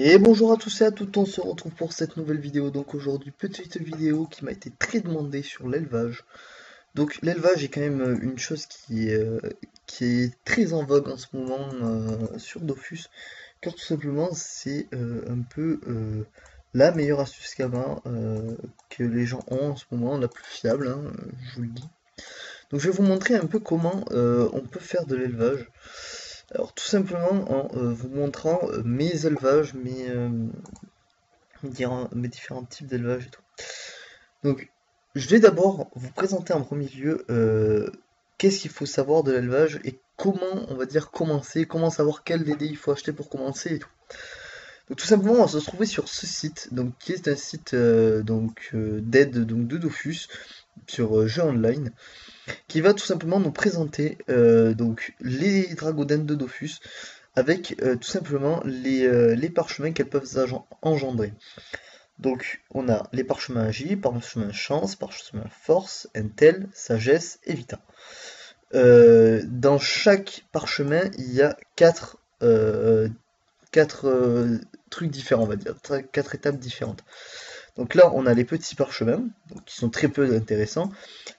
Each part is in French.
Et bonjour à tous et à toutes, on se retrouve pour cette nouvelle vidéo. Donc aujourd'hui, petite vidéo qui m'a été très demandée sur l'élevage. Donc l'élevage est quand même une chose qui est très en vogue en ce moment sur Dofus, car tout simplement c'est un peu la meilleure astuce qu'avant que les gens ont en ce moment, la plus fiable, hein, je vous le dis. Donc je vais vous montrer un peu comment on peut faire de l'élevage. Alors tout simplement en vous montrant mes élevages, mes différents types d'élevage et tout. Donc, je vais d'abord vous présenter en premier lieu qu'est-ce qu'il faut savoir de l'élevage et comment, on va dire, commencer, comment savoir quel DD il faut acheter pour commencer et tout. Donc, tout simplement, on va se trouver sur ce site, donc qui est un site d'aide donc de Dofus sur jeux online, qui va tout simplement nous présenter donc les dragodènes de Dofus avec tout simplement les parchemins qu'elles peuvent engendrer. Donc, on a les parchemins Agi, parchemin chance, parchemin force, intel, sagesse et vita. Dans chaque parchemin, il y a quatre trucs différents, on va dire, quatre étapes différentes. Donc là, on a les petits parchemins, donc qui sont très peu intéressants,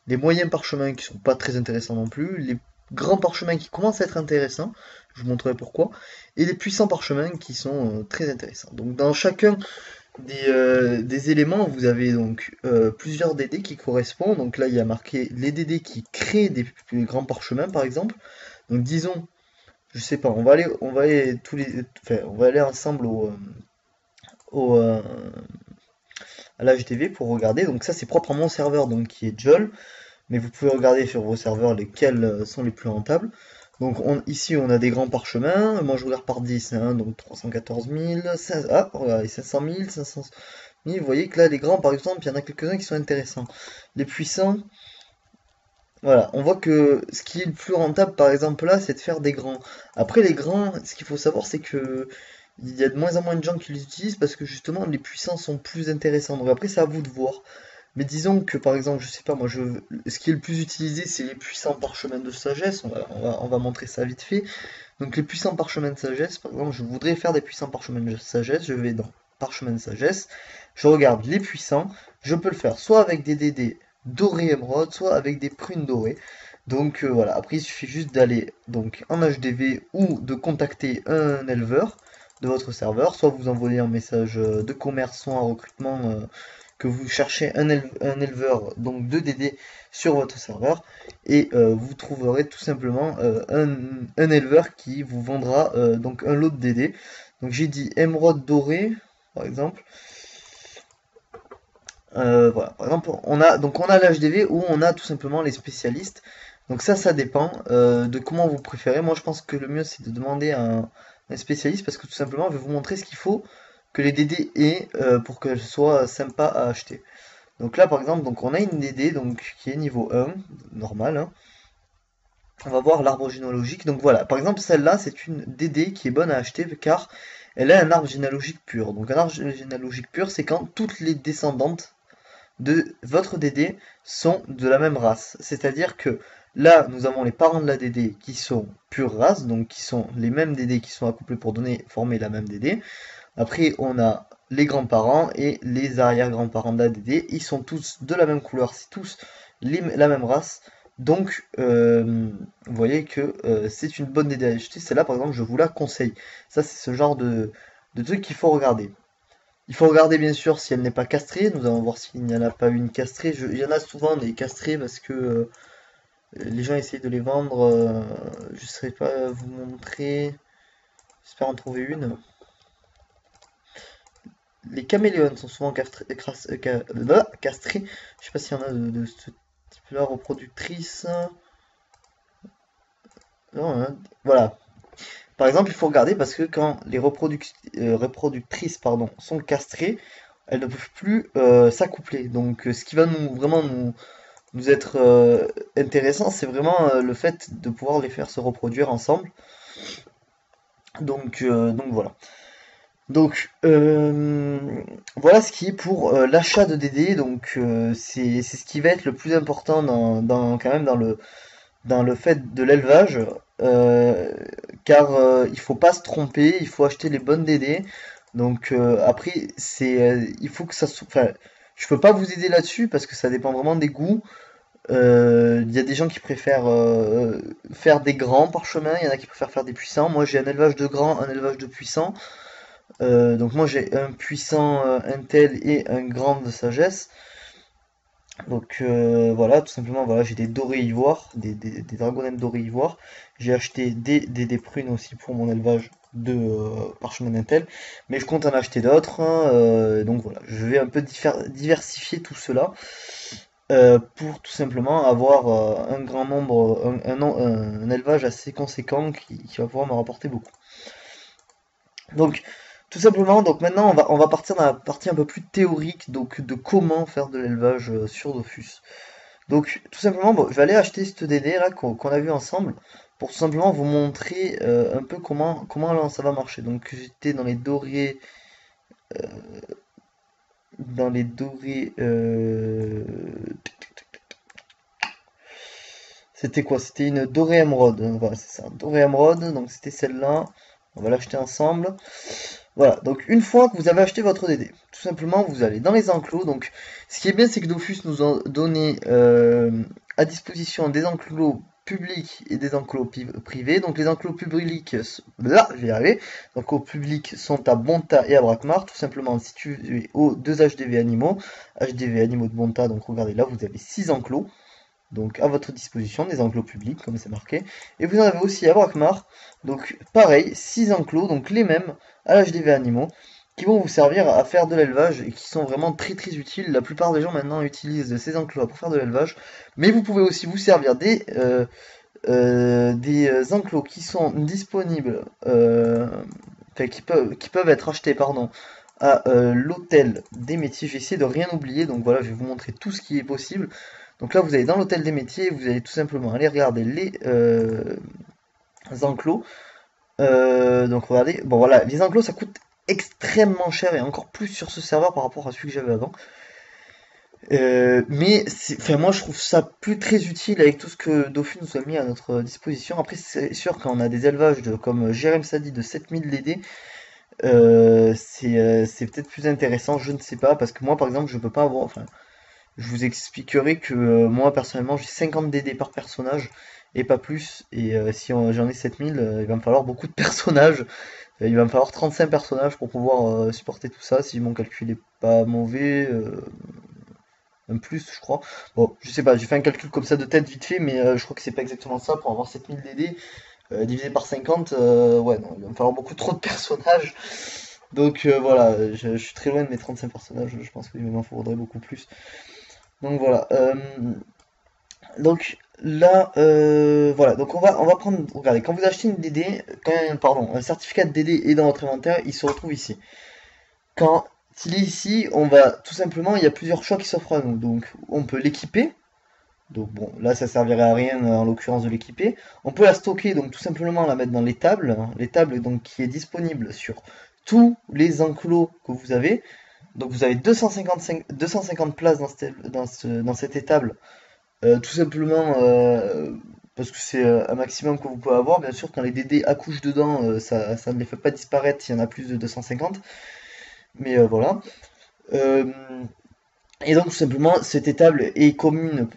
les moyens parchemins qui sont pas très intéressants non plus, les grands parchemins qui commencent à être intéressants, je vous montrerai pourquoi, et les puissants parchemins qui sont très intéressants. Donc dans chacun des éléments, vous avez donc plusieurs DD qui correspondent. Donc là, il y a marqué les DD qui créent des plus grands parchemins, par exemple. Donc disons, je sais pas, on va aller enfin, on va aller ensemble au, euh, à l'HTV pour regarder. Donc ça, c'est propre à mon serveur, donc qui est Jol. Mais vous pouvez regarder sur vos serveurs lesquels sont les plus rentables. Donc ici, on a des grands parchemins. Moi, je regarde par 10, hein, donc 314 000, 5, ah, regardez, 500 000, 500 000. Vous voyez que là, les grands, par exemple, il y en a quelques-uns qui sont intéressants. Les puissants, voilà, on voit que ce qui est le plus rentable, par exemple, là, c'est de faire des grands. Après, les grands, ce qu'il faut savoir, c'est que il y a de moins en moins de gens qui les utilisent parce que justement, les puissants sont plus intéressants. Donc après, c'est à vous de voir. Mais disons que par exemple, je sais pas, ce qui est le plus utilisé, c'est les puissants parchemins de sagesse. On va montrer ça vite fait. Donc les puissants parchemins de sagesse, par exemple, je voudrais faire des puissants parchemins de sagesse. Je vais dans parchemin de sagesse. Je regarde les puissants. Je peux le faire soit avec des DD dorés émeraude, soit avec des prunes dorées. Donc voilà. Après, il suffit juste d'aller donc en HDV ou de contacter un éleveur de votre serveur, soit vous envoyez un message de commerce, soit un recrutement que vous cherchez un éleveur donc de DD sur votre serveur et vous trouverez tout simplement un éleveur qui vous vendra donc un lot de DD. Donc j'ai dit émeraude dorée par exemple. Voilà, par exemple on a l'HDV où on a tout simplement les spécialistes. Donc ça dépend de comment vous préférez. Moi je pense que le mieux c'est de demander à un spécialiste parce que tout simplement je vais vous montrer ce qu'il faut que les DD aient pour qu'elles soient sympas à acheter. Donc là, par exemple, donc on a une DD donc, qui est niveau 1, normal, hein. On va voir l'arbre généalogique. Donc voilà, par exemple, celle-là, c'est une DD qui est bonne à acheter car elle a un arbre généalogique pur. Donc un arbre généalogique pur, c'est quand toutes les descendantes de votre DD sont de la même race. C'est-à-dire que là, nous avons les parents de la DD qui sont pure race, donc qui sont les mêmes DD qui sont accouplés pour former la même DD. Après, on a les grands-parents et les arrière-grands-parents de la DD. Ils sont tous de la même couleur, c'est tous la même race. Donc, vous voyez que c'est une bonne DD à acheter. Celle-là, par exemple, je vous la conseille. Ça, c'est ce genre de truc qu'il faut regarder. Il faut regarder, bien sûr, si elle n'est pas castrée. Nous allons voir s'il n'y en a pas une castrée. Il y en a souvent des castrées parce que les gens essayent de les vendre. Je ne saurais pas vous montrer. J'espère en trouver une. Les caméléons sont souvent castrés. Je sais pas s'il y en a de ce type-là, reproductrices. Non, hein. Voilà. Par exemple, il faut regarder parce que quand les reproductrices sont castrées, elles ne peuvent plus s'accoupler. Donc, ce qui va nous être intéressant, c'est vraiment le fait de pouvoir les faire se reproduire ensemble. Donc voilà. Donc voilà ce qui est pour l'achat de DD. Donc c'est ce qui va être le plus important quand même dans le fait de l'élevage, car il faut pas se tromper, il faut acheter les bonnes DD. Donc après, il faut que ça soit. Enfin, je peux pas vous aider là-dessus parce que ça dépend vraiment des goûts. Il y a des gens qui préfèrent faire des grands parchemins, il y en a qui préfèrent faire des puissants. Moi, j'ai un élevage de grands, un élevage de puissants. Donc moi, j'ai un puissant Intel et un grand de sagesse. Donc voilà, tout simplement, voilà, j'ai des dorés ivoire, des dragonnettes dorés ivoire. J'ai acheté des prunes aussi pour mon élevage de parchemin Intel, mais je compte en acheter d'autres, hein, donc voilà, je vais un peu diversifier tout cela pour tout simplement avoir un grand nombre, un élevage assez conséquent qui va pouvoir me rapporter beaucoup. Donc, tout simplement, donc maintenant on va partir dans la partie un peu plus théorique, donc de comment faire de l'élevage sur Dofus. Donc, tout simplement, bon, je vais aller acheter cette DD là qu'on a vu ensemble pour tout simplement vous montrer un peu comment là, ça va marcher. Donc, j'étais dans les dorés, c'était quoi? C'était une dorée émeraude. Voilà, c'est ça, dorée émeraude. Donc, c'était celle-là. On va l'acheter ensemble. Voilà, donc une fois que vous avez acheté votre DD, tout simplement vous allez dans les enclos. Donc ce qui est bien, c'est que Dofus nous a donné à disposition des enclos publics et des enclos privés. Donc les enclos publics, là je vais y arriver, donc au public sont à Bonta et à Brakmar, tout simplement situés aux deux HDV animaux, HDV animaux de Bonta. Donc regardez, là vous avez 6 enclos donc à votre disposition, des enclos publics, comme c'est marqué. Et vous en avez aussi à Brakmar, donc pareil, 6 enclos, donc les mêmes, à l'HDV animaux, qui vont vous servir à faire de l'élevage et qui sont vraiment très très utiles. La plupart des gens maintenant utilisent ces enclos pour faire de l'élevage, mais vous pouvez aussi vous servir des enclos qui sont disponibles, enfin qui peuvent être achetés, pardon, à l'hôtel des métiers. J'ai essayé de rien oublier, donc voilà, je vais vous montrer tout ce qui est possible. Donc là, vous allez dans l'hôtel des métiers, vous allez tout simplement aller regarder les enclos. Donc regardez, bon voilà, les enclos ça coûte extrêmement cher et encore plus sur ce serveur par rapport à celui que j'avais avant. Mais enfin, moi je trouve ça plus très utile avec tout ce que Dofus nous a mis à notre disposition. Après, c'est sûr quand on a des élevages comme Jérém Sadi de 7000 DD, c'est peut-être plus intéressant, je ne sais pas, parce que moi par exemple je peux pas avoir, enfin, je vous expliquerai que moi personnellement j'ai 50 DD par personnage et pas plus. Et si j'en ai 7000, il va me falloir beaucoup de personnages. Il va me falloir 35 personnages pour pouvoir supporter tout ça. Si mon calcul est pas mauvais, un plus je crois. Bon, je sais pas, j'ai fait un calcul comme ça de tête vite fait, mais je crois que c'est pas exactement ça pour avoir 7000 DD. Divisé par 50, ouais, non, il va me falloir beaucoup trop de personnages. Donc voilà, je suis très loin de mes 35 personnages, je pense qu'il m'en faudrait beaucoup plus. Donc voilà. Donc là, voilà. Donc on va prendre. Regardez, quand vous achetez une DD, pardon, un certificat de DD est dans votre inventaire, il se retrouve ici. Quand il est ici, on va tout simplement, il y a plusieurs choix qui s'offrent à nous. Donc on peut l'équiper. Donc bon, là ça servirait à rien en l'occurrence de l'équiper. On peut la stocker, donc tout simplement la mettre dans les tables. Les tables donc qui est disponible sur tous les enclos que vous avez. Donc vous avez 250 places dans cette étable. Tout simplement parce que c'est un maximum que vous pouvez avoir. Bien sûr, quand les DD accouchent dedans, ça ne les fait pas disparaître s'il y en a plus de 250. Mais voilà. Euh, et donc, tout simplement, cette étable est commune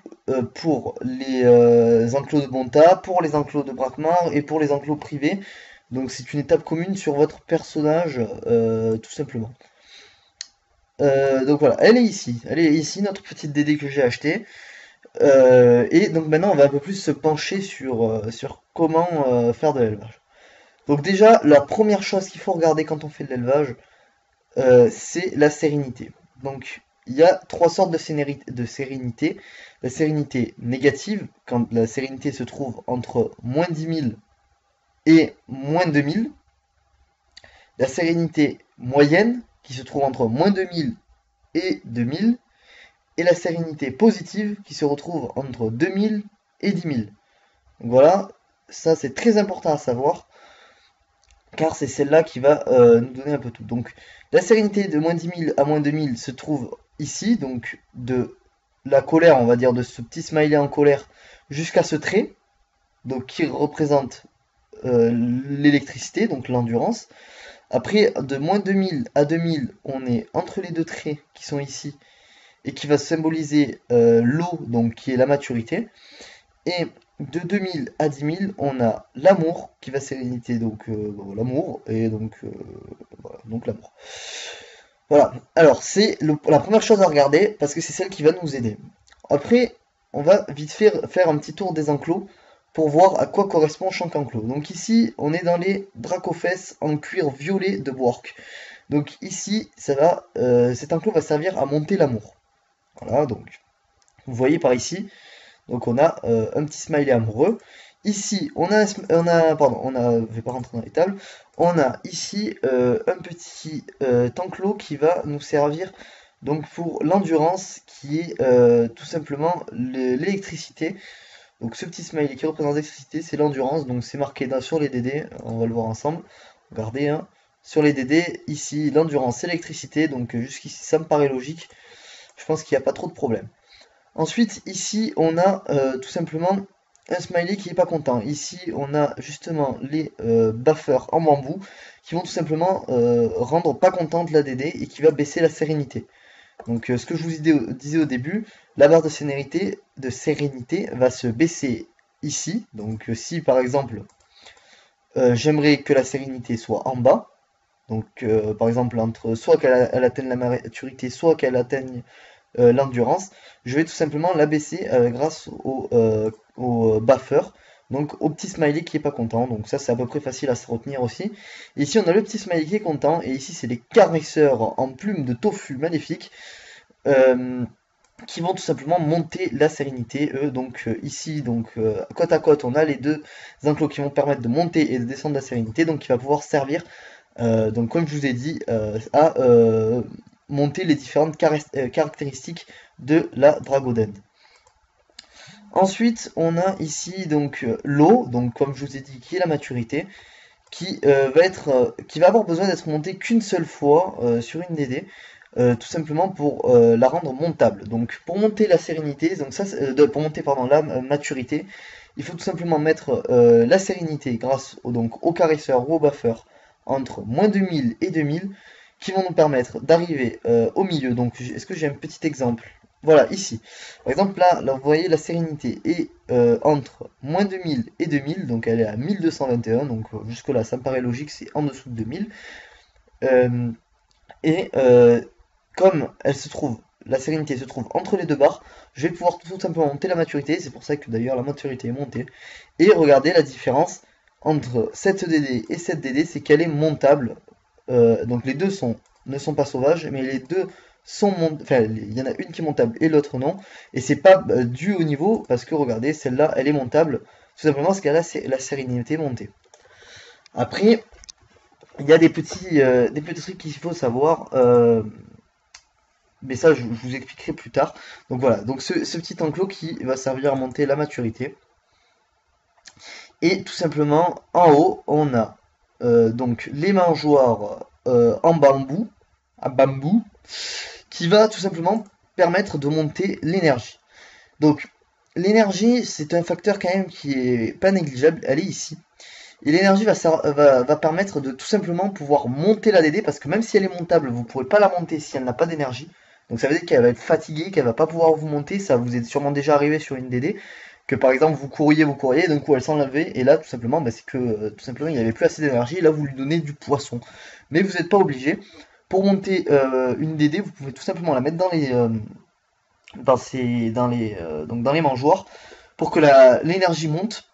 pour les enclos de Bonta, pour les enclos de Brakmar et pour les enclos privés. Donc, c'est une étape commune sur votre personnage, tout simplement. Donc voilà, elle est ici. Elle est ici, notre petite DD que j'ai achetée. Et donc maintenant, on va un peu plus se pencher sur comment faire de l'élevage. Donc déjà, la première chose qu'il faut regarder quand on fait de l'élevage, c'est la sérénité. Donc il y a trois sortes de sérénité. La sérénité négative, quand la sérénité se trouve entre moins 10 000 et moins 2000. La sérénité moyenne, qui se trouve entre moins 2000 et 2000. Et la sérénité positive qui se retrouve entre 2000 et 10 000. Donc voilà, ça c'est très important à savoir, car c'est celle-là qui va nous donner un peu tout. Donc la sérénité de moins 10 000 à moins 2000 se trouve ici, donc de la colère, on va dire, de ce petit smiley en colère jusqu'à ce trait, donc qui représente l'électricité, donc l'endurance. Après, de moins 2000 à 2000, on est entre les deux traits qui sont ici et qui va symboliser l'eau, donc qui est la maturité. Et de 2000 à 10 000, on a l'amour qui va sérénité, donc l'amour, et donc, voilà, donc l'amour. Voilà, alors c'est la première chose à regarder parce que c'est celle qui va nous aider. Après, on va vite faire un petit tour des enclos pour voir à quoi correspond chaque enclos. Donc ici, on est dans les Dracofès en cuir violet de Bwork. Donc ici, cet enclos va servir à monter l'amour. Voilà, donc vous voyez par ici, donc on a un petit smiley amoureux. Ici, je vais pas rentrer dans les tables. On a ici un petit enclos qui va nous servir donc pour l'endurance, qui est tout simplement l'électricité. Donc ce petit smiley qui représente l'électricité, c'est l'endurance. Donc c'est marqué sur les DD. On va le voir ensemble. Regardez, hein. Sur les DD, ici l'endurance, c'est l'électricité. Donc jusqu'ici, ça me paraît logique. Je pense qu'il n'y a pas trop de problème. Ensuite, ici, on a tout simplement un smiley qui n'est pas content. Ici, on a justement les buffers en bambou qui vont tout simplement rendre pas contente la DD et qui va baisser la sérénité. Donc, ce que je vous disais au début, la barre de sérénité va se baisser ici. Donc, si par exemple, j'aimerais que la sérénité soit en bas, donc par exemple, soit qu'elle atteigne la maturité, soit qu'elle atteigne l'endurance, je vais tout simplement l'abaisser grâce au buffer, donc au petit smiley qui est pas content. Donc ça c'est à peu près facile à se retenir aussi. Ici on a le petit smiley qui est content, et ici c'est les caresseurs en plumes de tofu magnifiques euh, qui vont tout simplement monter la sérénité. Donc ici, côte à côte, on a les deux enclos qui vont permettre de monter et de descendre la sérénité, donc qui va pouvoir servir, donc comme je vous ai dit, à monter les différentes caractéristiques de la Dragodend. Ensuite, on a ici donc l'eau, donc comme je vous ai dit, qui est la maturité, qui va avoir besoin d'être montée qu'une seule fois sur une DD, tout simplement pour la rendre montable. Donc pour monter la sérénité, donc ça, pour monter pardon, la maturité, il faut tout simplement mettre la sérénité grâce au caresseur ou au buffer entre moins 2000 et 2000 qui vont nous permettre d'arriver au milieu. Donc est-ce que j'ai un petit exemple? Voilà, ici. Par exemple, là, vous voyez, la sérénité est entre moins 2000 et 2000, donc elle est à 1221, donc jusque-là, ça me paraît logique, c'est en dessous de 2000. Euh, et comme la sérénité se trouve entre les deux barres, je vais pouvoir tout simplement monter la maturité, c'est pour ça que d'ailleurs la maturité est montée. Et regardez la différence entre cette DD et cette DD, c'est qu'elle est montable. Donc les deux ne sont pas sauvages, mais les deux enfin il y en a une qui est montable et l'autre non. Et c'est pas dû au niveau, parce que regardez, celle-là elle est montable, tout simplement parce qu'elle a la sérénité montée. Après, il y a des petits trucs qu'il faut savoir. Mais ça, je vous expliquerai plus tard. Donc voilà, donc ce petit enclos qui va servir à monter la maturité. Et tout simplement, en haut, on a donc les mangeoires en bambou, qui va tout simplement permettre de monter l'énergie. Donc l'énergie, c'est un facteur quand même qui est pas négligeable, elle est ici. Et l'énergie va permettre de tout simplement pouvoir monter la DD, parce que même si elle est montable, vous ne pourrez pas la monter si elle n'a pas d'énergie. Donc ça veut dire qu'elle va être fatiguée, qu'elle va pas pouvoir vous monter. Ça vous est sûrement déjà arrivé sur une DD, que par exemple vous courriez, et d'un coup elle s'enlevait, et là tout simplement, c'est que tout simplement il n'y avait plus assez d'énergie, et là vous lui donnez du poisson. Mais vous n'êtes pas obligé. Pour monter une DD, vous pouvez tout simplement la mettre donc dans les mangeoires, pour que l'énergie monte,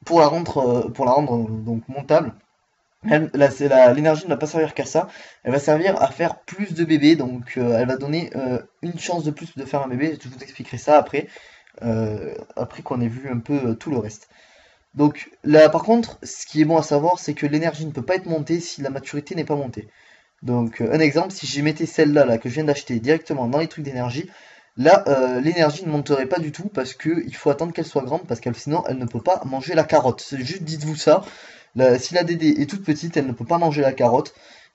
pour la rendre donc montable. L'énergie ne va pas servir qu'à ça, elle va servir à faire plus de bébés, donc elle va donner une chance de plus de faire un bébé. Je vous expliquerai ça après qu'on ait vu un peu tout le reste. Donc là par contre, ce qui est bon à savoir, c'est que l'énergie ne peut pas être montée si la maturité n'est pas montée. Donc un exemple, si je mettais celle-là là, que je viens d'acheter directement dans les trucs d'énergie, là l'énergie ne monterait pas du tout, parce qu'il faut attendre qu'elle soit grande, parce qu'elle sinon elle ne peut pas manger la carotte. Juste dites-vous ça. Si la DD est toute petite, elle ne peut pas manger la carotte.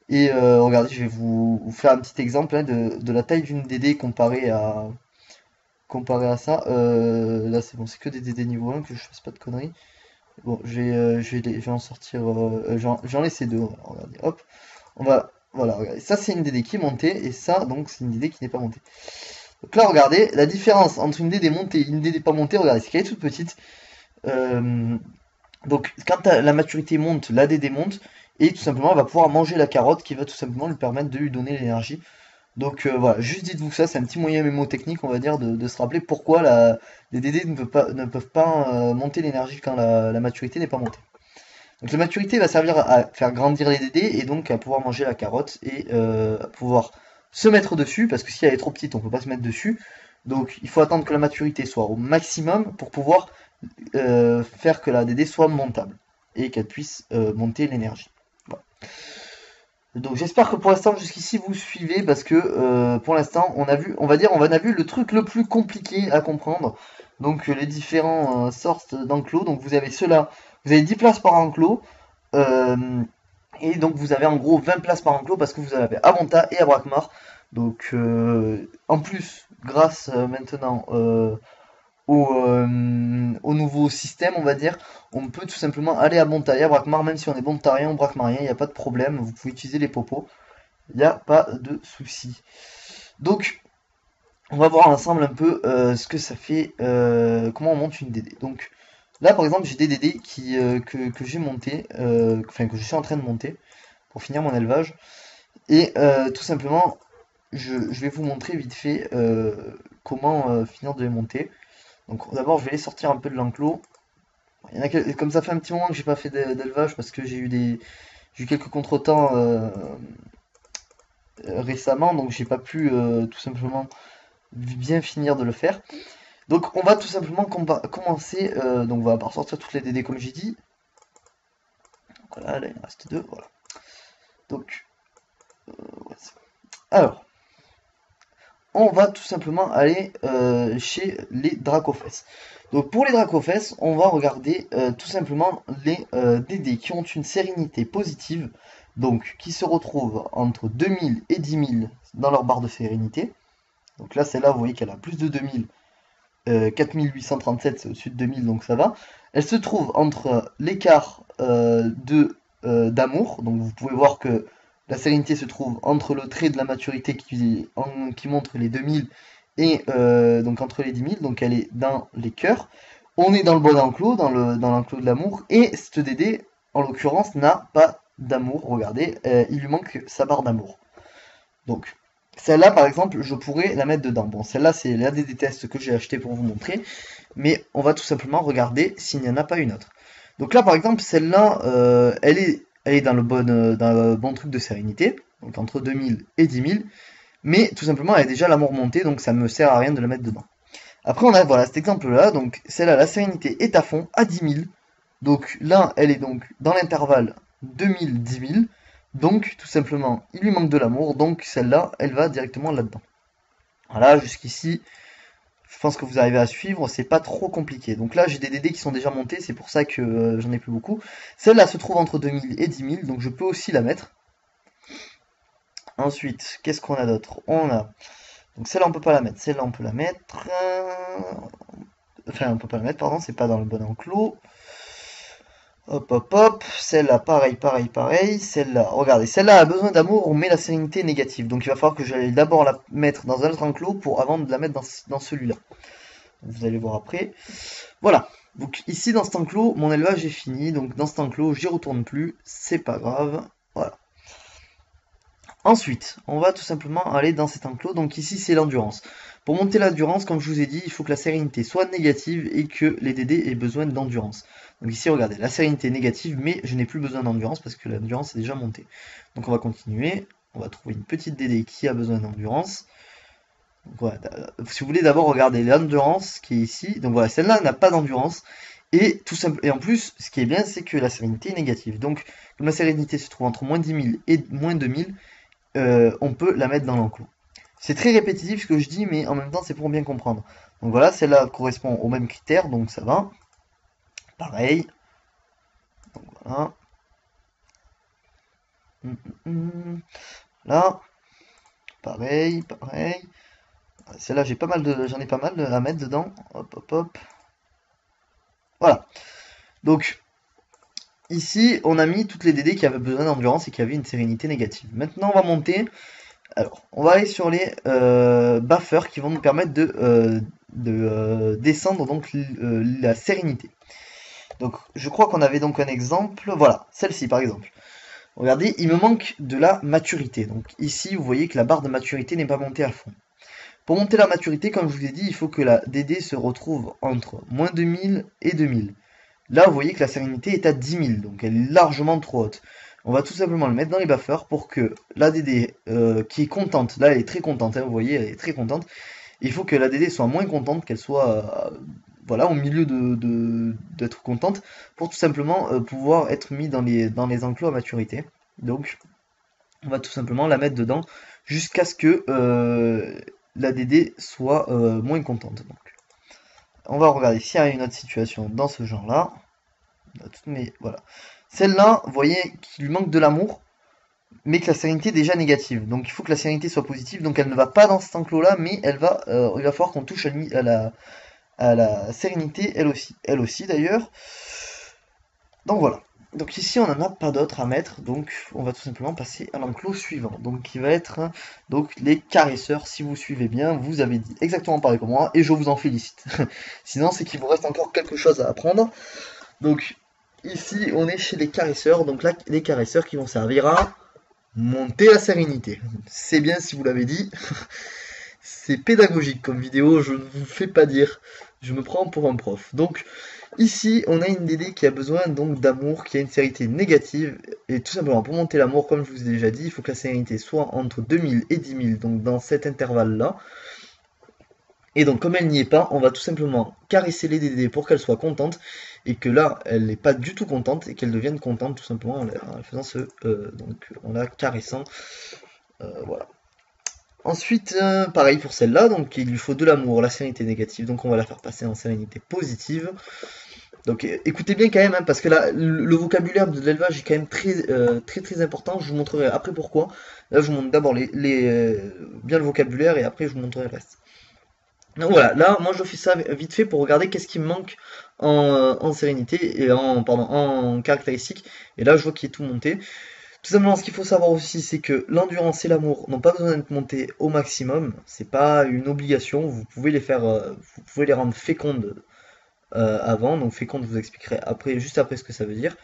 Et regardez, je vais vous faire un petit exemple hein, de la taille d'une DD comparé à ça. Là c'est bon, c'est que des DD niveau 1, que je fasse pas de conneries. Bon, je vais en sortir, j'en laisser deux, voilà, regardez, hop, voilà, regardez, ça c'est une DD qui est montée, et ça, donc, c'est une DD qui n'est pas montée. Donc là, regardez, la différence entre une DD montée et une DD pas montée, regardez, c'est qu'elle est toute petite. Euh, donc, quand la maturité monte, la DD monte, et tout simplement, elle va pouvoir manger la carotte qui va tout simplement lui permettre de lui donner l'énergie. Donc voilà, juste dites-vous ça, c'est un petit moyen mémotechnique, on va dire, de se rappeler pourquoi les DD ne peuvent pas monter l'énergie quand la maturité n'est pas montée. Donc la maturité va servir à faire grandir les DD et donc à pouvoir manger la carotte et à pouvoir se mettre dessus, parce que si elle est trop petite, on peut pas se mettre dessus. Donc il faut attendre que la maturité soit au maximum pour pouvoir faire que la DD soit montable et qu'elle puisse monter l'énergie. Voilà. Donc j'espère que pour l'instant jusqu'ici vous suivez parce que pour l'instant on a vu, on a vu le truc le plus compliqué à comprendre. Donc les différents sortes d'enclos. Donc vous avez ceux-là, vous avez 10 places par enclos. euh, et donc vous avez en gros 20 places par enclos parce que vous avez Avanta et Abrakmar. Donc en plus, grâce maintenant au nouveau système, on va dire, on peut tout simplement aller à Bontaria, Brakmar, même si on est Bontarien ou Brakmarien, il n'y a pas de problème, vous pouvez utiliser les popos, il n'y a pas de souci. Donc, on va voir ensemble un peu ce que ça fait, comment on monte une DD. Donc, là par exemple, j'ai des DD que j'ai monté, enfin que je suis en train de monter pour finir mon élevage, et tout simplement, je vais vous montrer vite fait comment finir de les monter. Donc d'abord je vais les sortir un peu de l'enclos. Il y en a comme ça fait un petit moment que j'ai pas fait d'élevage parce que j'ai eu quelques contretemps récemment, donc j'ai pas pu tout simplement bien finir de le faire. Donc on va tout simplement commencer, donc on va sortir toutes les DD comme j'ai dit. Voilà, là il en reste deux, voilà. Donc ouais, alors on va tout simplement aller chez les Dracofesses. Donc pour les Dracofesses, on va regarder tout simplement les DD qui ont une sérénité positive, donc qui se retrouvent entre 2000 et 10 000 dans leur barre de sérénité. Donc là, celle-là, vous voyez qu'elle a plus de 2000, 4837, c'est au-dessus de 2000, donc ça va. Elle se trouve entre l'écart d'amour, donc vous pouvez voir que la sérénité se trouve entre le trait de la maturité qui montre les 2000 et donc entre les 10 000, donc elle est dans les cœurs. On est dans le bon enclos, dans l'enclos de l'amour, et cette DD, en l'occurrence, n'a pas d'amour. Regardez, il lui manque sa barre d'amour. Donc, celle-là, par exemple, je pourrais la mettre dedans. Bon, celle-là, c'est la DD test que j'ai acheté pour vous montrer, mais on va tout simplement regarder s'il n'y en a pas une autre. Donc là, par exemple, celle-là, elle est dans le bon truc de sérénité, donc entre 2000 et 10 000, mais tout simplement, elle a déjà l'amour monté, donc ça me sert à rien de la mettre dedans. Après, on a voilà cet exemple-là, donc celle-là, la sérénité est à fond, à 10 000, donc là, elle est donc dans l'intervalle 2000-10 000, donc tout simplement, il lui manque de l'amour, donc celle-là, elle va directement là-dedans. Voilà, jusqu'ici, je pense que vous arrivez à suivre, c'est pas trop compliqué. Donc là, j'ai des DD qui sont déjà montés, c'est pour ça que j'en ai plus beaucoup. Celle-là se trouve entre 2000 et 10 000, donc je peux aussi la mettre. Ensuite, qu'est-ce qu'on a d'autre? On a... Donc celle-là, on peut pas la mettre. Celle-là, on peut la mettre. Enfin, on peut pas la mettre, pardon, c'est pas dans le bon enclos. Hop, hop, hop. Celle-là, pareil, pareil, pareil. Celle-là, regardez, celle-là a besoin d'amour, on met la sérénité négative. Donc il va falloir que j'aille d'abord la mettre dans un autre enclos avant de la mettre dans celui-là. Vous allez voir après. Voilà. Donc ici dans cet enclos, mon élevage est fini. Donc dans cet enclos, j'y retourne plus. C'est pas grave. Voilà. Ensuite, on va tout simplement aller dans cet enclos. Donc ici, c'est l'endurance. Pour monter l'endurance, comme je vous ai dit, il faut que la sérénité soit négative et que les DD aient besoin d'endurance. Donc ici, regardez, la sérénité est négative, mais je n'ai plus besoin d'endurance parce que l'endurance est déjà montée. Donc on va continuer. On va trouver une petite DD qui a besoin d'endurance. Voilà. Si vous voulez d'abord regarder l'endurance qui est ici. Donc voilà, celle-là n'a pas d'endurance. Et et en plus, ce qui est bien, c'est que la sérénité est négative. Donc, comme la sérénité se trouve entre moins 10 000 et moins 2000, on peut la mettre dans l'enclos. C'est très répétitif ce que je dis, mais en même temps c'est pour bien comprendre. Donc voilà, celle-là correspond aux mêmes critères, donc ça va. Pareil. Donc voilà. Là, pareil, pareil. Celle-là, j'en ai pas mal à mettre dedans. Hop, hop, hop. Voilà. Donc, ici, on a mis toutes les DD qui avaient besoin d'endurance et qui avaient une sérénité négative. Maintenant, on va monter. Alors, on va aller sur les buffers qui vont nous permettre de descendre donc la sérénité. Donc, je crois qu'on avait donc un exemple. Voilà, celle-ci par exemple. Regardez, il me manque de la maturité. Donc ici, vous voyez que la barre de maturité n'est pas montée à fond. Pour monter la maturité, comme je vous ai dit, il faut que la DD se retrouve entre moins 2000 et 2000. Là, vous voyez que la sérénité est à 10 000, donc elle est largement trop haute. On va tout simplement le mettre dans les buffers pour que la DD qui est contente, là elle est très contente, hein, vous voyez, elle est très contente. Il faut que la DD soit moins contente, qu'elle soit voilà, au milieu d'être contente, pour tout simplement pouvoir être mis dans les enclos à maturité. Donc, on va tout simplement la mettre dedans jusqu'à ce que la DD soit moins contente. Donc, on va regarder s'il y a une autre situation dans ce genre-là. Voilà. Celle-là, vous voyez qu'il lui manque de l'amour, mais que la sérénité est déjà négative. Donc il faut que la sérénité soit positive. Donc elle ne va pas dans cet enclos-là, mais il va falloir qu'on touche à la sérénité, elle aussi d'ailleurs. Donc voilà. Donc ici on n'en a pas d'autres à mettre, donc on va tout simplement passer à l'enclos suivant, donc qui va être donc les caresseurs. Si vous suivez bien, vous avez dit exactement pareil que moi, et je vous en félicite. Sinon c'est qu'il vous reste encore quelque chose à apprendre. Donc ici on est chez les caresseurs, donc là les caresseurs qui vont servir à monter la sérénité. C'est bien si vous l'avez dit. C'est pédagogique comme vidéo, je ne vous fais pas dire. Je me prends pour un prof. Donc ici, on a une DD qui a besoin donc d'amour, qui a une sérénité négative. Et tout simplement, pour monter l'amour, comme je vous ai déjà dit, il faut que la sérénité soit entre 2000 et 10 000, donc dans cet intervalle-là. Et donc, comme elle n'y est pas, on va tout simplement caresser les DD pour qu'elle soit contente. Et que là, elle n'est pas du tout contente, et qu'elle devienne contente tout simplement en faisant donc en la caressant. Voilà. Ensuite, pareil pour celle-là, donc il lui faut de l'amour, la sérénité négative, donc on va la faire passer en sérénité positive. Donc écoutez bien quand même, hein, parce que là, le vocabulaire de l'élevage est quand même très important, je vous montrerai après pourquoi. Là, je vous montre d'abord bien le vocabulaire, et après je vous montrerai le reste. Donc voilà, là, moi je fais ça vite fait pour regarder qu'est-ce qui me manque en sérénité, et en caractéristiques, et là je vois qu'il est tout monté. Tout simplement, ce qu'il faut savoir aussi, c'est que l'endurance et l'amour n'ont pas besoin d'être montés au maximum. C'est pas une obligation. Vous pouvez les faire, vous pouvez les rendre fécondes avant. Donc féconde, je vous expliquerai après, juste après ce que ça veut dire.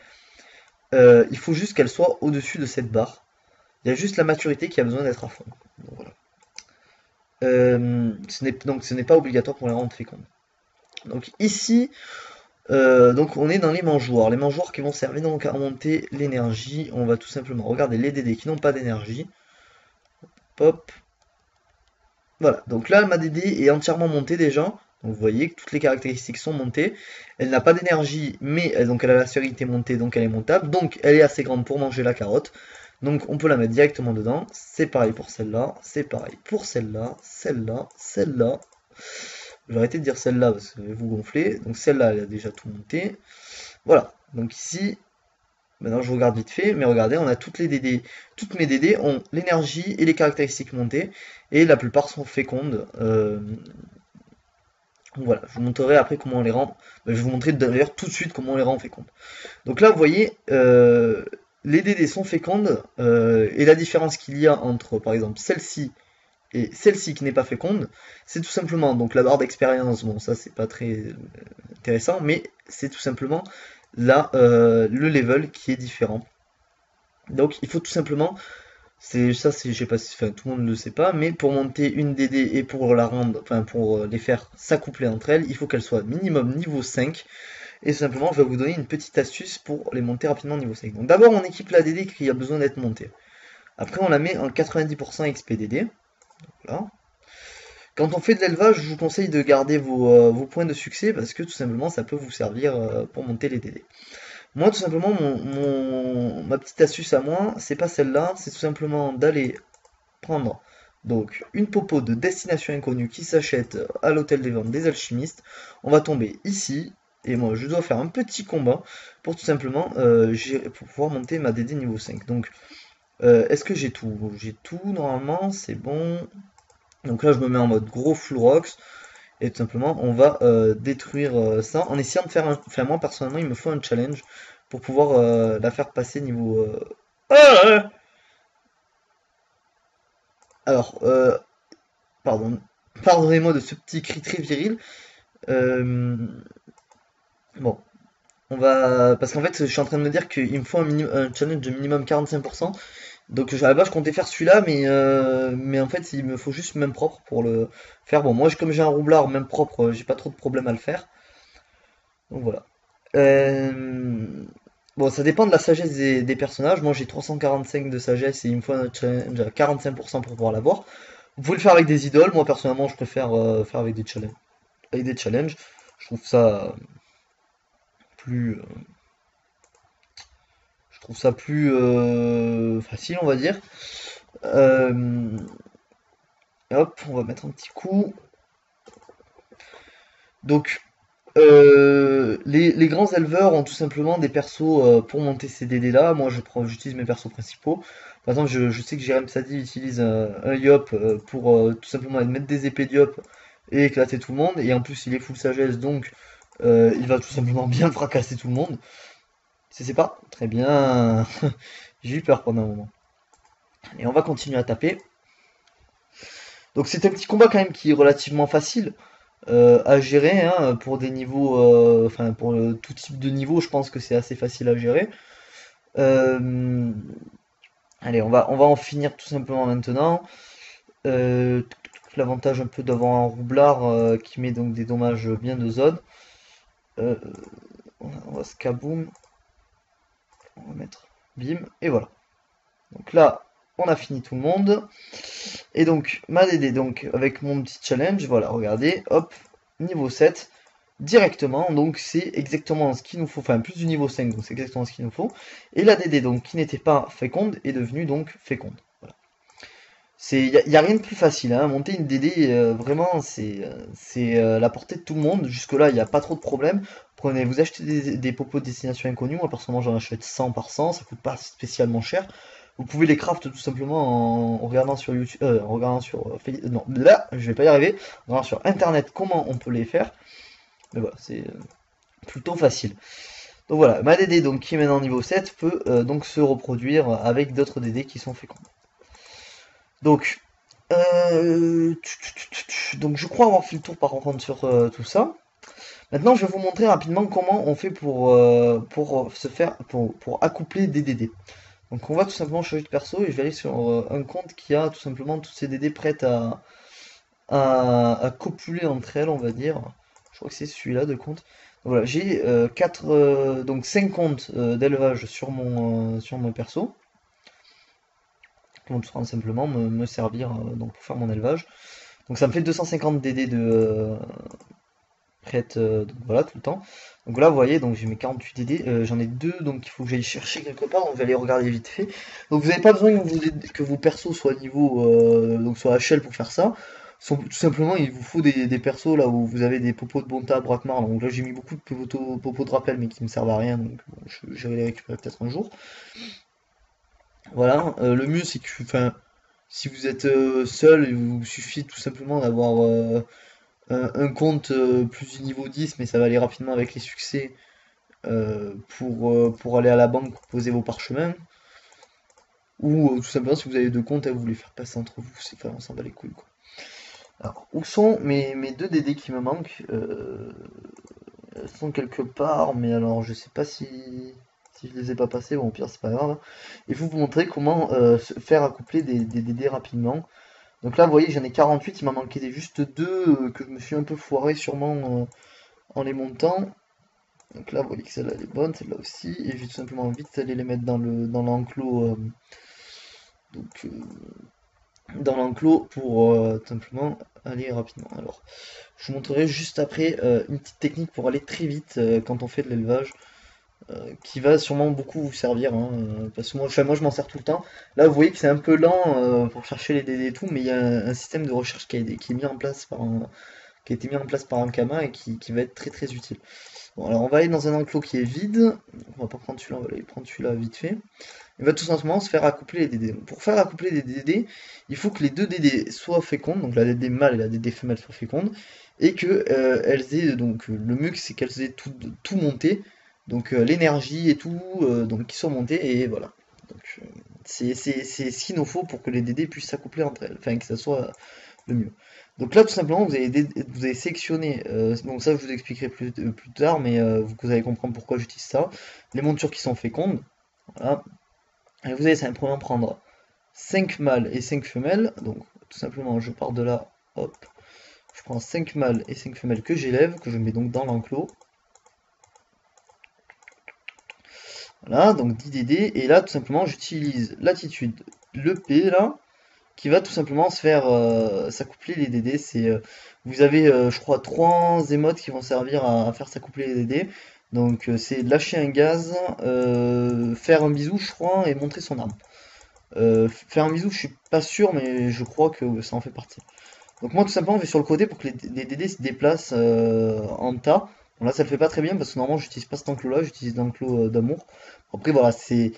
Il faut juste qu'elles soient au-dessus de cette barre. Il y a juste la maturité qui a besoin d'être à fond. Donc, voilà. Donc ce n'est pas obligatoire pour les rendre fécondes. Donc ici, donc on est dans les mangeoires. Les mangeoires qui vont servir donc à monter l'énergie. On va tout simplement regarder les DD qui n'ont pas d'énergie. Pop. Voilà, donc là ma DD est entièrement montée déjà. Donc vous voyez que toutes les caractéristiques sont montées. Elle n'a pas d'énergie, mais donc elle a la sérénité montée, donc elle est montable. Donc elle est assez grande pour manger la carotte. Donc on peut la mettre directement dedans. C'est pareil pour celle-là, c'est pareil pour celle-là, celle-là, celle-là. Je vais arrêter de dire celle-là parce que vous gonflez. Donc celle-là, elle a déjà tout monté. Voilà. Donc ici, maintenant je regarde vite fait, mais regardez, on a toutes les DD. Toutes mes DD ont l'énergie et les caractéristiques montées. Et la plupart sont fécondes. Voilà, je vous montrerai après comment on les rend. Je vais vous montrer d'ailleurs tout de suite comment on les rend fécondes. Donc là, vous voyez, les DD sont fécondes. Et la différence qu'il y a entre, par exemple, celle-ci et celle-ci qui n'est pas féconde, c'est tout simplement donc la barre d'expérience. Bon, ça c'est pas très intéressant, mais c'est tout simplement là le level qui est différent. Donc il faut tout simplement, je sais pas si tout le monde ne le sait pas, mais pour monter une DD et pour la rendre, enfin pour les faire s'accoupler entre elles, il faut qu'elles soient minimum niveau 5. Et simplement, je vais vous donner une petite astuce pour les monter rapidement niveau 5. Donc d'abord, on équipe la DD qui a besoin d'être montée. Après, on la met en 90% XPDD. Voilà. Quand on fait de l'élevage, je vous conseille de garder vos points de succès parce que tout simplement ça peut vous servir pour monter les DD. Moi tout simplement ma petite astuce à moi, c'est pas celle-là, c'est tout simplement d'aller prendre donc une popo de destination inconnue qui s'achète à l'hôtel des ventes des alchimistes. On va tomber ici et moi je dois faire un petit combat pour tout simplement pour pouvoir monter ma DD niveau 5. Donc est-ce que j'ai tout? J'ai tout normalement, c'est bon. Donc là je me mets en mode gros full rocks et tout simplement on va détruire ça en essayant de faire un... Enfin moi personnellement il me faut un challenge pour pouvoir la faire passer niveau... Ah Alors, pardon, pardonnez-moi de ce petit cri très viril. Euh, bon, on va... Parce qu'en fait, je suis en train de me dire qu'il me faut un challenge de minimum 45%. Donc à la base, je comptais faire celui-là, mais en fait, il me faut juste même propre pour le faire. Bon, moi, comme j'ai un roublard même propre, j'ai pas trop de problème à le faire. Donc voilà. Euh, Bon, ça dépend de la sagesse des personnages. Moi, j'ai 345 de sagesse et il me faut un challenge à 45% pour pouvoir l'avoir. Vous pouvez le faire avec des idoles. Moi, personnellement, je préfère faire avec des challenges. Avec des challenges, je trouve ça plus, je trouve ça plus facile, on va dire. Euh, Hop, on va mettre un petit coup. Donc, les grands éleveurs ont tout simplement des persos pour monter ces DD là. Moi, j'utilise mes persos principaux. Par exemple, je sais que Jérém Sadi utilise un Yop pour tout simplement mettre des épées Yop et éclater tout le monde. Et en plus, il est full sagesse, donc il va tout simplement bien fracasser tout le monde. C'est pas très bien. J'ai eu peur pendant un moment. Et on va continuer à taper. Donc c'est un petit combat quand même qui est relativement facile à gérer hein, pour des niveaux, enfin pour tout type de niveau, je pense que c'est assez facile à gérer. Euh, Allez, on va en finir tout simplement maintenant. Euh, L'avantage un peu d'avoir un roublard qui met donc des dommages bien de zone. Euh, on va skaboom, on va mettre bim, et voilà. Donc là, on a fini tout le monde. Et donc, ma DD, donc, avec mon petit challenge, voilà, regardez, hop, niveau 7, directement, donc c'est exactement ce qu'il nous faut, enfin plus du niveau 5, donc c'est exactement ce qu'il nous faut. Et la DD, donc, qui n'était pas féconde, est devenue donc féconde. Voilà. Y a rien de plus facile, hein. Monter une DD, vraiment, c'est la portée de tout le monde. Jusque-là, il n'y a pas trop de problème. Prenez, vous achetez des popos de destination inconnue. Moi, personnellement, j'en achète 100 par 100. Ça coûte pas spécialement cher. Vous pouvez les craft tout simplement en regardant sur YouTube, en regardant sur, non, là, je vais pas y arriver. En regardant sur Internet comment on peut les faire. Mais voilà, c'est plutôt facile. Donc voilà, ma DD donc, qui est maintenant niveau 7 peut donc se reproduire avec d'autres DD qui sont fécondes. Donc, donc je crois avoir fait le tour par contre sur tout ça. Maintenant, je vais vous montrer rapidement comment on fait pour se faire pour accoupler des DD. Donc on va tout simplement changer de perso et je vais aller sur un compte qui a tout simplement toutes ces DD prêtes à copuler entre elles, on va dire. Je crois que c'est celui-là de compte. Donc voilà, j'ai donc 5 comptes d'élevage sur mon perso qui vont tout simplement me servir donc pour faire mon élevage. Donc ça me fait 250 DD de prête donc voilà tout le temps. Donc là vous voyez donc j'ai mes 48 DD, j'en ai deux donc il faut que j'aille chercher quelque part, donc je vais aller regarder vite fait. Donc vous n'avez pas besoin que vos persos soient niveau donc soit HL pour faire ça. Tout simplement il vous faut des persos là où vous avez des popos de bonta, Brakmar, donc là j'ai mis beaucoup de popos de rappel mais qui me servent à rien donc bon, je vais les récupérer peut-être un jour. Voilà, le mieux c'est que enfin si vous êtes seul, il vous suffit tout simplement d'avoir un compte plus du niveau 10, mais ça va aller rapidement avec les succès pour aller à la banque poser vos parchemins. Ou tout simplement si vous avez deux comptes, vous les faire passer entre vous, c'est enfin, on s'en bat les couilles quoi. Alors, où sont mes deux DD qui me manquent elles sont quelque part, mais alors je sais pas si je les ai pas passés, bon au pire c'est pas grave. Il faut vous montrer comment faire accoupler des DD rapidement. Donc là, vous voyez, j'en ai 48, il m'en manquait juste deux que je me suis un peu foiré sûrement en les montant. Donc là, vous voyez que celle-là elle est bonne, celle-là aussi. Et je vais tout simplement vite aller les mettre dans l'enclos. Donc dans l'enclos pour tout simplement aller rapidement. Alors, je vous montrerai juste après une petite technique pour aller très vite quand on fait de l'élevage. Qui va sûrement beaucoup vous servir, hein, parce que moi, enfin, moi je m'en sers tout le temps. Là vous voyez que c'est un peu lent pour chercher les DD et tout, mais il y a un système de recherche qui est mis en place qui a été mis en place par un Kama et qui va être très très utile. Bon alors on va aller dans un enclos qui est vide, on va pas prendre celui-là, on va aller prendre celui-là vite fait. Il va tout simplement se faire accoupler les DD. Donc, pour faire accoupler les DD, il faut que les deux DD soient fécondes, donc la DD mâle et la DD femelle soient fécondes, et que elles aient donc le mieux c'est qu'elles aient tout monté. donc l'énergie et tout, donc qui sont montées, et voilà. Donc c'est ce qu'il nous faut pour que les DD puissent s'accoupler entre elles, enfin que ça soit le mieux. Donc là tout simplement vous avez sélectionné, donc ça je vous expliquerai plus tard, mais vous allez comprendre pourquoi j'utilise ça, les montures qui sont fécondes, voilà. Et vous allez simplement prendre 5 mâles et 5 femelles, donc tout simplement je pars de là, hop, je prends 5 mâles et 5 femelles que j'élève, que je mets donc dans l'enclos. Voilà, donc 10 DD, et là tout simplement j'utilise l'attitude, le P là, qui va tout simplement se faire s'accoupler les DD. Vous avez je crois 3 émotes qui vont servir à faire s'accoupler les DD. Donc c'est lâcher un gaz, faire un bisou je crois, et montrer son arme. Faire un bisou je suis pas sûr, mais je crois que ça en fait partie. Donc moi tout simplement je vais sur le côté pour que les DD se déplacent en tas. Bon là ça le fait pas très bien parce que normalement j'utilise pas cet enclos là, j'utilise l'enclos d'amour. Après voilà, c'est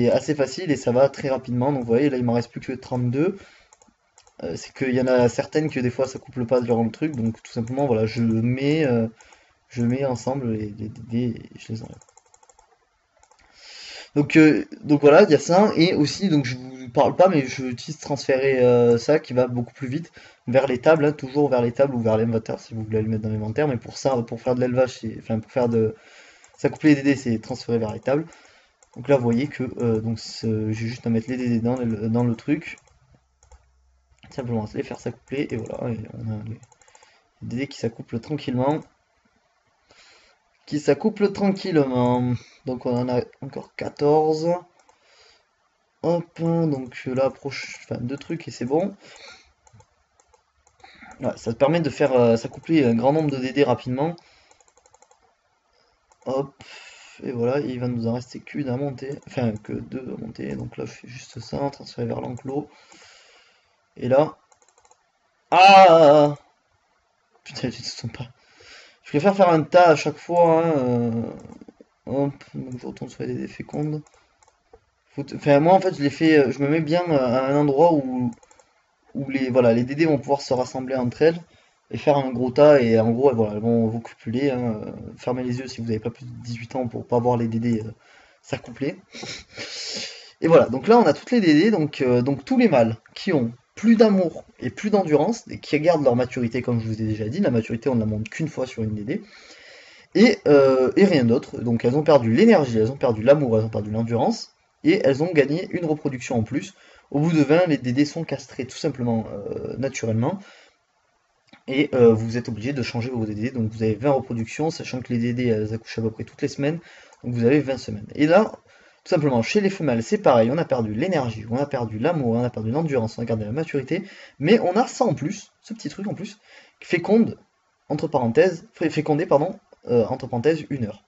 assez facile et ça va très rapidement. Donc vous voyez là il m'en reste plus que 32. C'est qu'il y en a certaines que des fois ça couple pas durant le truc. Donc tout simplement voilà, je mets ensemble les DD et je les enlève. Donc voilà, il y a ça, et aussi, donc je vous parle pas, mais je utilise transférer ça qui va beaucoup plus vite vers les tables, hein, toujours vers les tables ou vers l'inventaire si vous voulez le mettre dans l'inventaire, mais pour ça, pour faire de l'élevage, enfin pour faire de s'accoupler les DD, c'est transférer vers les tables. Donc là, vous voyez que j'ai juste à mettre les DD dans le truc, simplement les faire s'accoupler, et voilà, et on a les DD qui s'accouplent tranquillement. Donc on en a encore 14. Hop, donc là, enfin, deux trucs et c'est bon. Ouais, ça te permet de faire s'accoupler un grand nombre de DD rapidement. Hop, et voilà, il va nous en rester qu'une à monter, enfin que deux à monter. Donc là, je fais juste ça, transférer vers l'enclos. Et là, ah, putain, ils sont pas. Je préfère faire un tas à chaque fois. Hein, hop, donc je retourne sur les DD fécondes. Enfin, moi en fait, je les fais, je me mets bien à un endroit où voilà, les DD vont pouvoir se rassembler entre elles et faire un gros tas, et en gros voilà, elles vont vous copuler, hein. Fermez les yeux si vous n'avez pas plus de 18 ans pour pas voir les DD s'accoupler. Et voilà, donc là on a toutes les DD, donc tous les mâles qui ont plus d'amour et plus d'endurance, et qui gardent leur maturité comme je vous ai déjà dit, la maturité on ne la monte qu'une fois sur une DD, et rien d'autre, donc elles ont perdu l'énergie, elles ont perdu l'amour, elles ont perdu l'endurance, et elles ont gagné une reproduction en plus. Au bout de 20, les DD sont castrés tout simplement naturellement, et vous êtes obligé de changer vos DD, donc vous avez 20 reproductions, sachant que les DD elles accouchent à peu près toutes les semaines, donc vous avez 20 semaines. Et là, tout simplement, chez les femelles, c'est pareil, on a perdu l'énergie, on a perdu l'amour, on a perdu l'endurance, on a gardé la maturité, mais on a ça en plus, ce petit truc en plus, féconde, entre parenthèses, fécondé, pardon, entre parenthèses, 1 heure.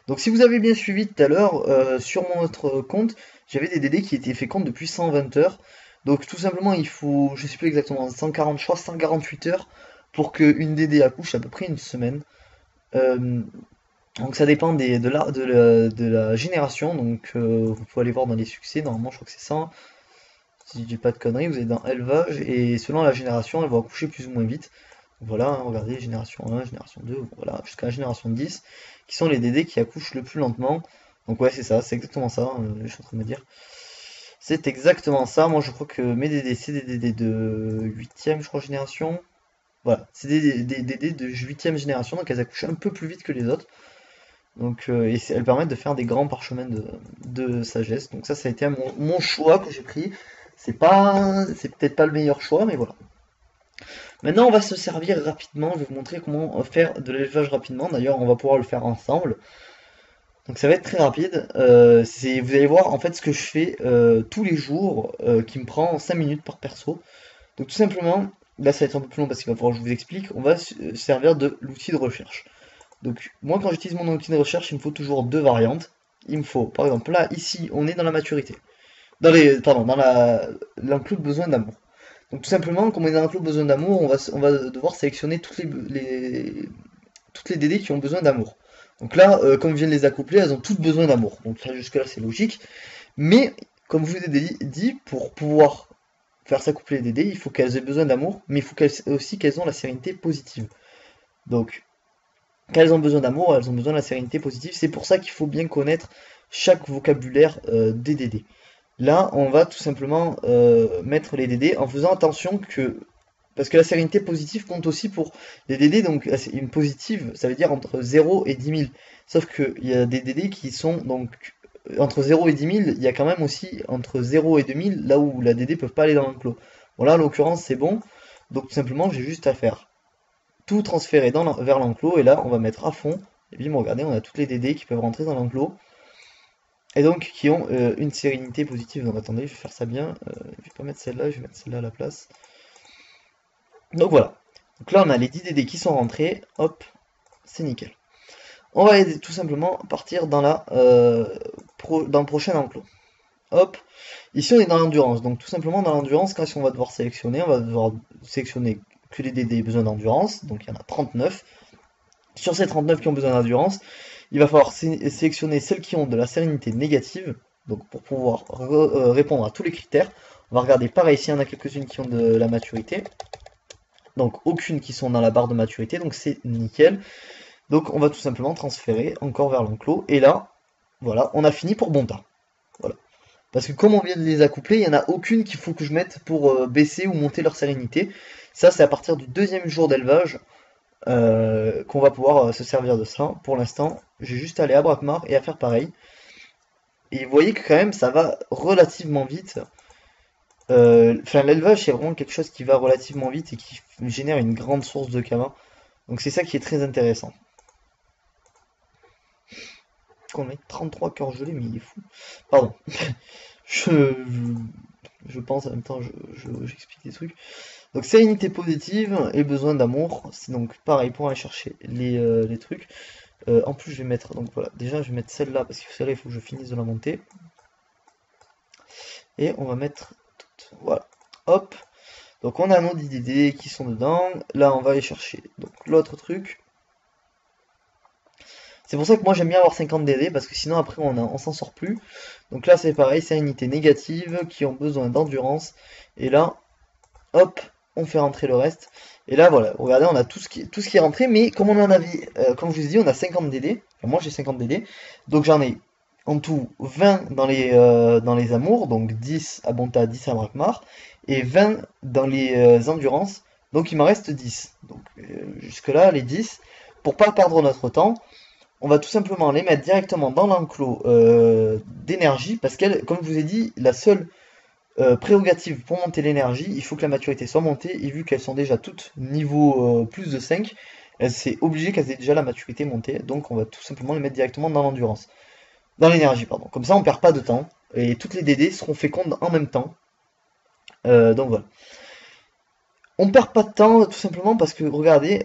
Donc si vous avez bien suivi tout à l'heure, sur mon autre compte, j'avais des DD qui étaient fécondes depuis 120 heures. Donc tout simplement il faut, je sais plus exactement, 140, je crois 148 heures pour qu'une DD accouche, à peu près une semaine. Euh, donc ça dépend de la génération, donc vous pouvez aller voir dans les succès, normalement je crois que c'est ça. Si je dis pas de conneries, vous êtes dans élevage, et selon la génération, elle va accoucher plus ou moins vite. Voilà, hein, regardez, génération 1, génération 2, voilà, jusqu'à la génération 10, qui sont les DD qui accouchent le plus lentement. Donc ouais, c'est ça, c'est exactement ça, je suis en train de me dire. C'est exactement ça, moi je crois que mes DD, c'est des DD de 8ème, je crois, génération. Voilà, c'est des DD de 8ème génération, donc elles accouchent un peu plus vite que les autres. Donc, et elles permettent de faire des grands parchemins de sagesse. Donc ça a été mon choix que j'ai pris. C'est peut-être pas le meilleur choix, mais voilà. Maintenant, on va se servir rapidement. Je vais vous montrer comment faire de l'élevage rapidement. D'ailleurs, on va pouvoir le faire ensemble. Donc, ça va être très rapide. Vous allez voir en fait ce que je fais tous les jours, qui me prend 5 minutes par perso. Donc, tout simplement, là, ça va être un peu plus long parce qu'il va falloir que je vous explique. On va se servir de l'outil de recherche. Donc, moi, quand j'utilise mon outil de recherche, il me faut toujours deux variantes. Il me faut, par exemple, là, ici, on est dans la maturité. Dans l'enclos de besoin d'amour. Donc tout simplement, comme on est dans un club besoin d'amour, on va devoir sélectionner toutes les DD qui ont besoin d'amour. Donc là, comme je viens de les accoupler, elles ont toutes besoin d'amour. Donc là, jusque là, c'est logique. Mais, comme je vous ai dit, pour pouvoir faire s'accoupler les DD, il faut qu'elles aient besoin d'amour, mais il faut aussi qu'elles ont la sérénité positive. Donc, Quand elles ont besoin d'amour, elles ont besoin de la sérénité positive. C'est pour ça qu'il faut bien connaître chaque vocabulaire des DD. Là, on va tout simplement mettre les DD en faisant attention que... Parce que la sérénité positive compte aussi pour les DD, donc une positive, ça veut dire entre 0 et 10 000. Sauf qu'il y a des DD qui sont donc entre 0 et 10 000, il y a quand même aussi entre 0 et 2000, là où la DD peuvent pas aller dans l'enclos. Bon là, en l'occurrence, c'est bon. Donc tout simplement, j'ai juste à faire tout transférer vers l'enclos, et là, on va mettre à fond. Et puis, regardez, on a toutes les DD qui peuvent rentrer dans l'enclos, et donc qui ont une sérénité positive. Donc attendez, je vais faire ça bien. Je vais pas mettre celle-là, je vais mettre celle-là à la place. Donc voilà. Donc là, on a les 10 DD qui sont rentrés. Hop, c'est nickel. On va tout simplement partir dans dans le prochain enclos. Hop, ici on est dans l'endurance. Donc tout simplement dans l'endurance, quand on va devoir sélectionner, on va devoir sélectionner que les DD besoin d'endurance. Donc il y en a 39. Sur ces 39 qui ont besoin d'endurance, il va falloir sélectionner celles qui ont de la sérénité négative. Donc pour pouvoir répondre à tous les critères, on va regarder pareil s'il y en a quelques-unes qui ont de la maturité. Donc aucune qui sont dans la barre de maturité, donc c'est nickel. Donc on va tout simplement transférer encore vers l'enclos. Et là, voilà, on a fini pour bon tas. Voilà. Parce que comme on vient de les accoupler, il n'y en a aucune qu'il faut que je mette pour baisser ou monter leur sérénité. Ça, c'est à partir du deuxième jour d'élevage qu'on va pouvoir se servir de ça. Pour l'instant, j'ai juste à aller à Brakmar et à faire pareil. Et vous voyez que quand même, ça va relativement vite. Enfin, l'élevage, c'est vraiment quelque chose qui va relativement vite et qui génère une grande source de kama. Donc c'est ça qui est très intéressant. Qu'on met 33 cœurs gelés, mais il est fou. Pardon. je pense en même temps, j'explique des trucs. Donc sérénité positive et besoin d'amour. C'est donc pareil pour aller chercher les trucs. En plus, je vais mettre, donc voilà, déjà je vais mettre celle-là parce que celle-là il faut que je finisse de la monter. Et on va mettre toutes. Voilà. Hop. Donc on a nos DD qui sont dedans. Là on va aller chercher donc l'autre truc. C'est pour ça que moi j'aime bien avoir 50 DD parce que sinon après on s'en sort plus. Donc là c'est pareil, c'est une unité négative qui ont besoin d'endurance. Et là, hop, on fait rentrer le reste. Et là voilà, regardez, on a tout ce qui est rentré, mais comme on en avait, comme je vous ai dit, on a 50 DD. Enfin, moi j'ai 50 DD. Donc j'en ai en tout 20 dans les amours, donc 10 à Bonta, 10 à Brakmar, et 20 dans les endurances. Donc il m'en reste 10. Donc jusque là les 10. Pour pas perdre notre temps, on va tout simplement les mettre directement dans l'enclos d'énergie, parce qu'elle, comme je vous ai dit, la seule prérogative pour monter l'énergie, il faut que la maturité soit montée, et vu qu'elles sont déjà toutes niveau plus de 5, c'est obligé qu'elles aient déjà la maturité montée, donc on va tout simplement les mettre directement dans l'endurance. Dans l'énergie, pardon. Comme ça, on perd pas de temps, et toutes les DD seront fécondes en même temps. Donc voilà. On perd pas de temps tout simplement parce que regardez,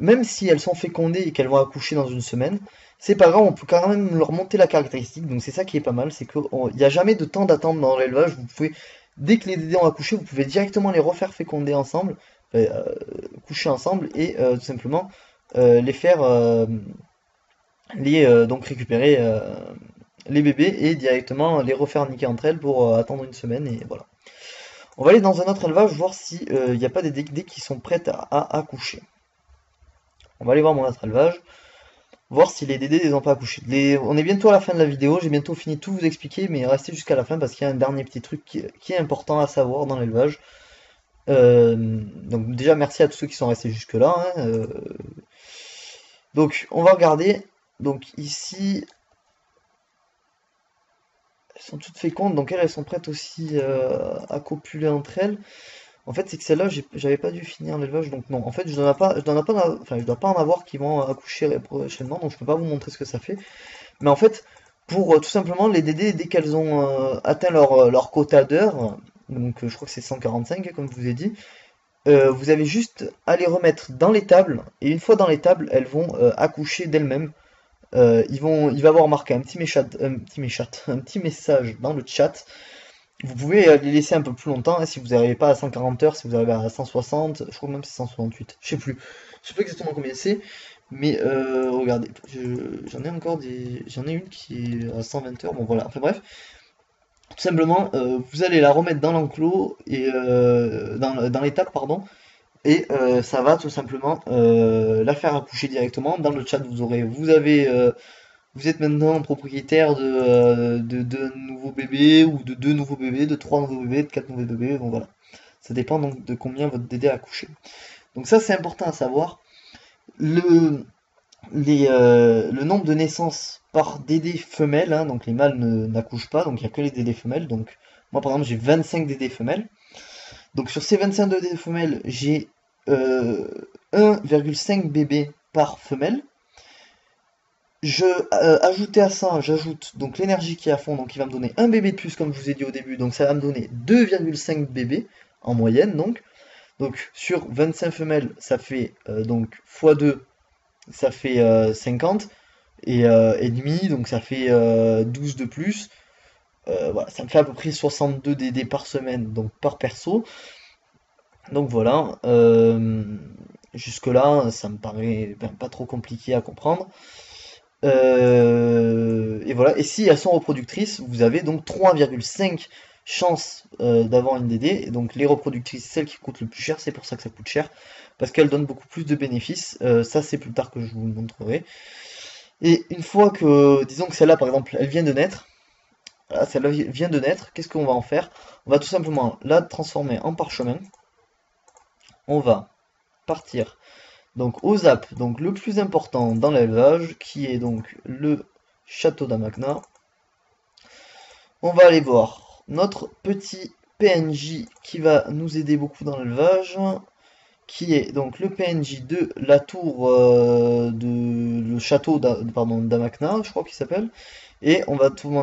même si elles sont fécondées et qu'elles vont accoucher dans une semaine, c'est pas grave, on peut quand même leur monter la caractéristique, donc c'est ça qui est pas mal, c'est qu'il n'y a jamais de temps d'attente dans l'élevage, vous pouvez, dès que les DD ont accouché, vous pouvez directement les refaire féconder ensemble, coucher ensemble et tout simplement les faire donc récupérer les bébés et directement les refaire niquer entre elles pour attendre une semaine et voilà. On va aller dans un autre élevage voir si il n'y a pas des DD qui sont prêtes à accoucher. On va aller voir mon autre élevage, voir si les DD n'ont pas accouché. On est bientôt à la fin de la vidéo, j'ai bientôt fini de tout vous expliquer, mais restez jusqu'à la fin parce qu'il y a un dernier petit truc qui est important à savoir dans l'élevage. Donc déjà merci à tous ceux qui sont restés jusque là. Hein, donc on va regarder. Donc ici, elles sont toutes fécondes, donc elles sont prêtes aussi à copuler entre elles. En fait, c'est que celle-là, j'avais pas dû finir l'élevage, donc non. En fait, je dois pas en avoir qui vont accoucher prochainement, donc je peux pas vous montrer ce que ça fait. Mais en fait, pour tout simplement les DD, dès qu'elles ont atteint leur quota d'heures, donc je crois que c'est 145, comme je vous ai dit, vous avez juste à les remettre dans les tables, et une fois dans les tables, elles vont accoucher d'elles-mêmes. Il va avoir marqué un petit message dans le chat. Vous pouvez les laisser un peu plus longtemps, hein, si vous n'arrivez pas à 140 heures, si vous arrivez à 160, je crois même que c'est 168, je sais plus exactement combien c'est, mais regardez, j'en ai encore j'en ai une qui est à 120 heures, bon voilà, enfin bref, tout simplement, vous allez la remettre dans l'enclos, et dans l'étape, pardon, et ça va tout simplement la faire accoucher directement. Dans le chat, vous êtes maintenant propriétaire de nouveaux bébés, ou de 2 nouveaux bébés, de 3 nouveaux bébés, de 4 nouveaux bébés, bon voilà. Ça dépend donc de combien votre Dédé a accouché. Donc ça, c'est important à savoir. Le, le nombre de naissances par Dédé femelle, hein, donc les mâles n'accouchent pas, donc il n'y a que les Dédés femelles. Donc moi par exemple j'ai 25 Dédés femelles. Donc sur ces 25 Dédés femelles, j'ai 1,5 bébés par femelle. Ajouté à ça, j'ajoute donc l'énergie qui est à fond, donc il va me donner un bébé de plus comme je vous ai dit au début, donc ça va me donner 2,5 bébés en moyenne. Donc sur 25 femelles, ça fait donc x2, ça fait 50 et demi, donc ça fait 12 de plus. Voilà, ça me fait à peu près 62 DD par semaine, donc par perso. Donc voilà, jusque là ça me paraît pas trop compliqué à comprendre. Et voilà, et si elles sont reproductrices, vous avez donc 3,5 chances d'avoir une DD. Et donc les reproductrices, celles qui coûtent le plus cher, c'est pour ça que ça coûte cher, parce qu'elles donnent beaucoup plus de bénéfices. Ça c'est plus tard que je vous le montrerai. Et une fois que, disons que celle-là par exemple, elle vient de naître, voilà, celle-là vient de naître, qu'est-ce qu'on va en faire? On va tout simplement la transformer en parchemin. On va partir donc aux ZAP, donc le plus important dans l'élevage, qui est donc le château d'Amacna. On va aller voir notre petit PNJ qui va nous aider beaucoup dans l'élevage, qui est donc le PNJ de la tour le château d'Amacna, je crois qu'il s'appelle. Et on va tout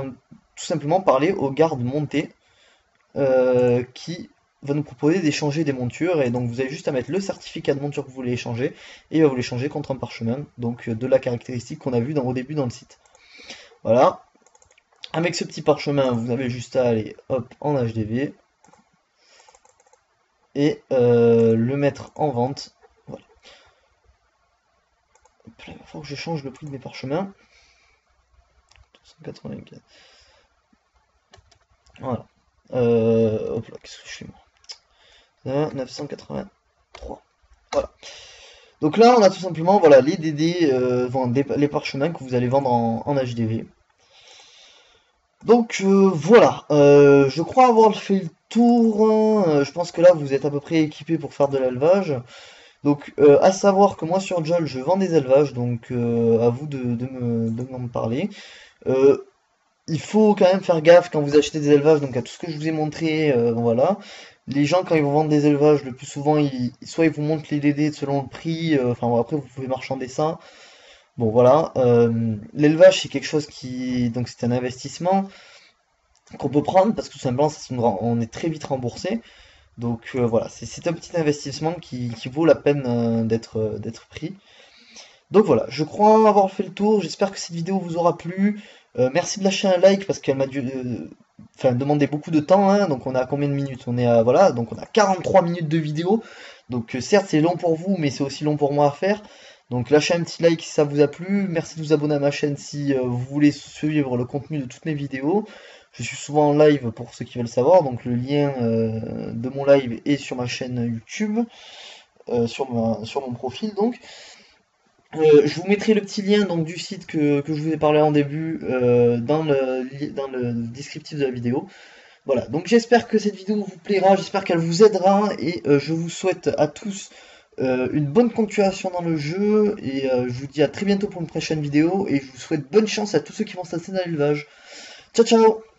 simplement parler aux gardes montés qui va nous proposer d'échanger des montures. Et donc vous avez juste à mettre le certificat de monture que vous voulez échanger, et il va vous l'échanger contre un parchemin, donc de la caractéristique qu'on a vu au début dans le site. Voilà. Avec ce petit parchemin, vous avez juste à aller hop en HDV et le mettre en vente. Voilà. Hop là, il va falloir que je change le prix de mes parchemins. 284. Voilà. Hop là, qu'est-ce que je fais moi? 983. Voilà. Donc là, on a tout simplement voilà, les DD, les parchemins que vous allez vendre en HDV. Donc voilà, je crois avoir fait le tour. Je pense que là, vous êtes à peu près équipé pour faire de l'élevage. Donc à savoir que moi sur Jol, je vends des élevages, donc à vous de m'en parler. Il faut quand même faire gaffe quand vous achetez des élevages, donc à tout ce que je vous ai montré, voilà. Les gens, quand ils vous vendent des élevages, le plus souvent, soit ils vous montrent les DD selon le prix, enfin bon, après vous pouvez marchander ça. Bon voilà, l'élevage c'est quelque chose donc c'est un investissement qu'on peut prendre parce que tout simplement on est très vite remboursé. Donc voilà, c'est un petit investissement qui vaut la peine d'être pris. Donc voilà, je crois avoir fait le tour, j'espère que cette vidéo vous aura plu. Merci de lâcher un like parce qu'elle m'a demander beaucoup de temps, hein. Donc on a combien de minutes? On est à, voilà, donc on a 43 minutes de vidéo. Donc certes c'est long pour vous, mais c'est aussi long pour moi à faire. Donc lâchez un petit like si ça vous a plu. Merci de vous abonner à ma chaîne si vous voulez suivre le contenu de toutes mes vidéos. Je suis souvent en live pour ceux qui veulent savoir, donc le lien de mon live est sur ma chaîne YouTube, sur mon profil donc. Je vous mettrai le petit lien donc, du site que je vous ai parlé en début dans le descriptif de la vidéo. Voilà, donc j'espère que cette vidéo vous plaira, j'espère qu'elle vous aidera, et je vous souhaite à tous une bonne continuation dans le jeu, et je vous dis à très bientôt pour une prochaine vidéo, et je vous souhaite bonne chance à tous ceux qui vont s'installer dans l'élevage. Ciao ciao!